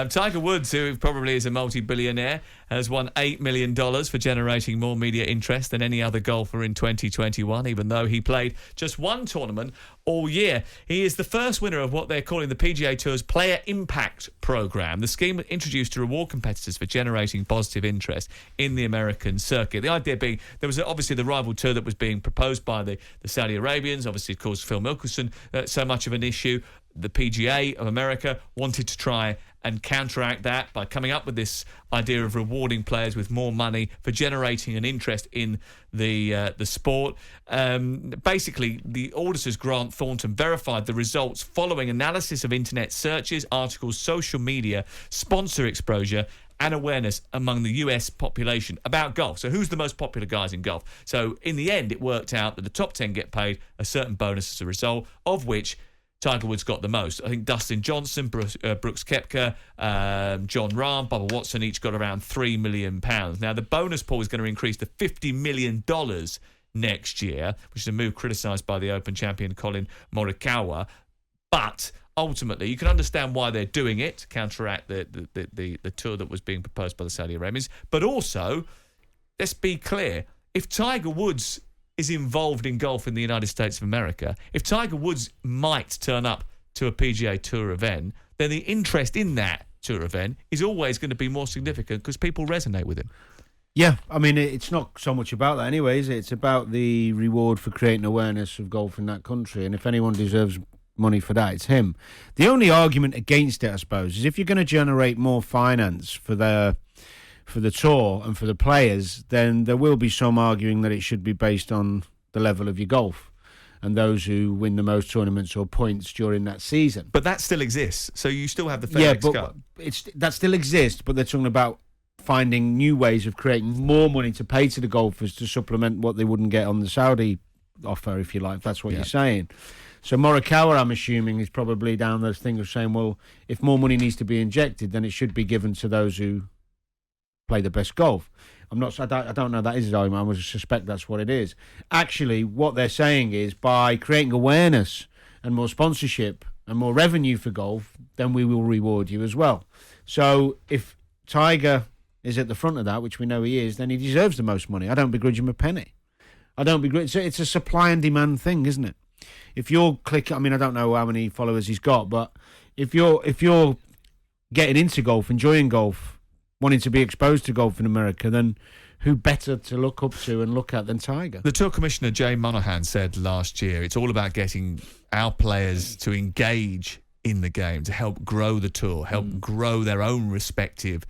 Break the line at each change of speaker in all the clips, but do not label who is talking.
Tiger Woods, who probably is a multi-billionaire, has won $8 million for generating more media interest than any other golfer in 2021, even though he played just one tournament all year. He is the first winner of what they're calling the PGA Tour's Player Impact Program, the scheme introduced to reward competitors for generating positive interest in the American circuit. The idea being there was obviously the rival tour that was being proposed by the Saudi Arabians, obviously, of course, Phil Mickelson, so much of an issue. The PGA of America wanted to try and counteract that by coming up with this idea of rewarding players with more money for generating an interest in the sport. Basically, the auditors Grant Thornton verified the results following analysis of internet searches, articles, social media, sponsor exposure and awareness among the US population about golf. So who's the most popular guys in golf? So in the end, it worked out that the top 10 get paid a certain bonus as a result, of which Tiger Woods got the most. I think Dustin Johnson, Brooks Koepka, John Rahm, Bubba Watson each got around £3 million. Now, the bonus pool is going to increase to $50 million next year, which is a move criticised by the Open champion Colin Morikawa. But ultimately, you can understand why they're doing it, to counteract the tour that was being proposed by the Saudi Arabians. But also, let's be clear, if Tiger Woods is involved in golf in the United States of America, if Tiger Woods might turn up to a PGA Tour event, then the interest in that tour event is always going to be more significant because people resonate with him.
Yeah, I mean, it's not so much about that anyway, is it? It's about the reward for creating awareness of golf in that country, and if anyone deserves money for that, it's him. The only argument against it, I suppose, is if you're going to generate more finance for the tour and for the players, then there will be some arguing that it should be based on the level of your golf and those who win the most tournaments or points during that season.
But that still exists, so you still have the FedEx Cup.
That still exists, but they're talking about finding new ways of creating more money to pay to the golfers to supplement what they wouldn't get on the Saudi offer, if you like, if that's what you're saying. So Morikawa, I'm assuming, is probably down those things of saying, well, if more money needs to be injected, then it should be given to those who play the best golf. I don't know that is his argument. I would suspect that's what it is. Actually, what they're saying is by creating awareness and more sponsorship and more revenue for golf, then we will reward you as well. So if Tiger is at the front of that, which we know he is, then he deserves the most money. I don't begrudge him a penny. I don't begrudge. It's a supply and demand thing, isn't it? If you're I mean, I don't know how many followers he's got, but if you're getting into golf, enjoying golf, wanting to be exposed to golf in America, then who better to look up to and look at than Tiger?
The Tour Commissioner, Jay Monahan, said last year, it's all about getting our players to engage in the game, to help grow the tour, help grow their own respective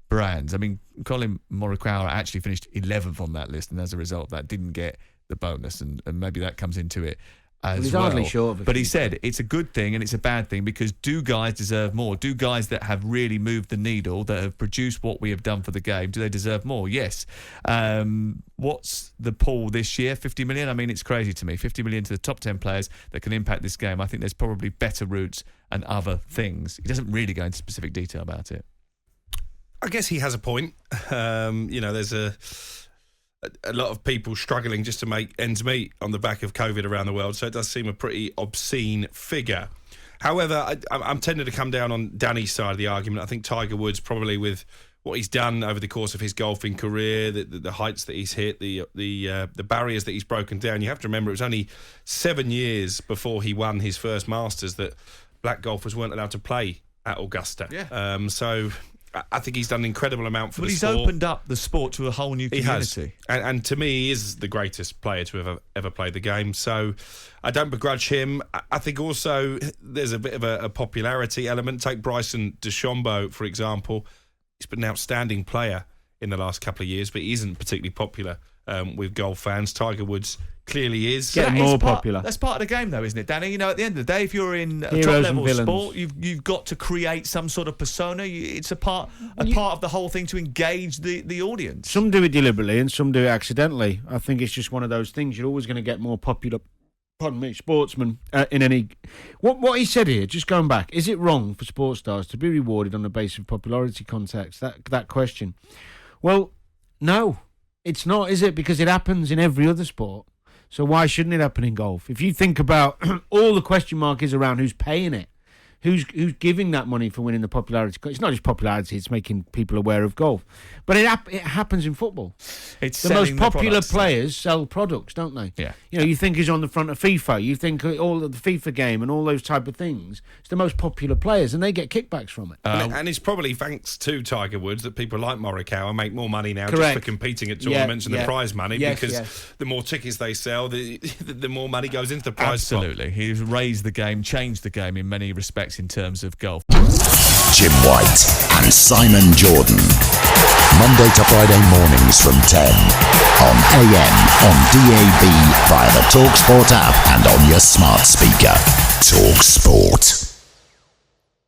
brands. I mean, Colin Morikawa actually finished 11th on that list, and as a result of that, didn't get the bonus, and maybe that comes into it as
he's
well.
hardly short of it.
But he said it's a good thing and it's a bad thing because do guys deserve more? Do guys that have really moved the needle, that have produced what we have done for the game, do they deserve more? Yes. What's the pool this year? 50 million? I mean, it's crazy to me. 50 million to the top 10 players that can impact this game. I think there's probably better routes and other things. He doesn't really go into specific detail about it.
I guess he has a point. There's a lot of people struggling just to make ends meet on the back of COVID around the world, so it does seem a pretty obscene figure. However, I'm tending to come down on Danny's side of the argument. I think Tiger Woods, probably with what he's done over the course of his golfing career, the heights that he's hit, the barriers that he's broken down. You have to remember it was only 7 years before he won his first Masters that black golfers weren't allowed to play at Augusta.
Yeah.
So I think he's done an incredible amount for the sport.
But he's opened up the sport to a whole new community.
He has. And to me, he is the greatest player to have ever played the game. So I don't begrudge him. I think also there's a bit of a popularity element. Take Bryson DeChambeau, for example. He's been an outstanding player in the last couple of years, but he isn't particularly popular with golf fans. Tiger Woods clearly is.
Getting more popular.
That's part of the game, though, isn't it, Danny? You know, at the end of the day, if you're in a
Heroes
top-level
and
sport, you've got to create some sort of persona. It's a part of the whole thing to engage the audience.
Some do it deliberately and some do it accidentally. I think it's just one of those things. You're always going to get more popular, sportsmen in any... What he said here, just going back, is it wrong for sports stars to be rewarded on the basis of popularity context? That question. Well, no, it's not, is it? Because it happens in every other sport. So why shouldn't it happen in golf? If you think about all the question mark is around who's paying it, who's giving that money for winning the popularity? It's not just popularity; it's making people aware of golf. But it happens in football.
It's
the most
selling
popular
products.
players sell products, don't they?
Yeah.
You think he's on the front of FIFA. You think all of the FIFA game and all those type of things. It's the most popular players, and they get kickbacks from it.
And it's probably thanks to Tiger Woods that people like Morikawa make more money now
Correct.
just for competing at tournaments and the prize money, because the more tickets they sell, the more money goes into the prize pot.
Absolutely. He's raised the game, changed the game in many respects in terms of golf.
Jim White and Simon Jordan. Monday to Friday mornings from 10 on AM, on DAB, via the talkSPORT app and on your smart speaker. talkSPORT.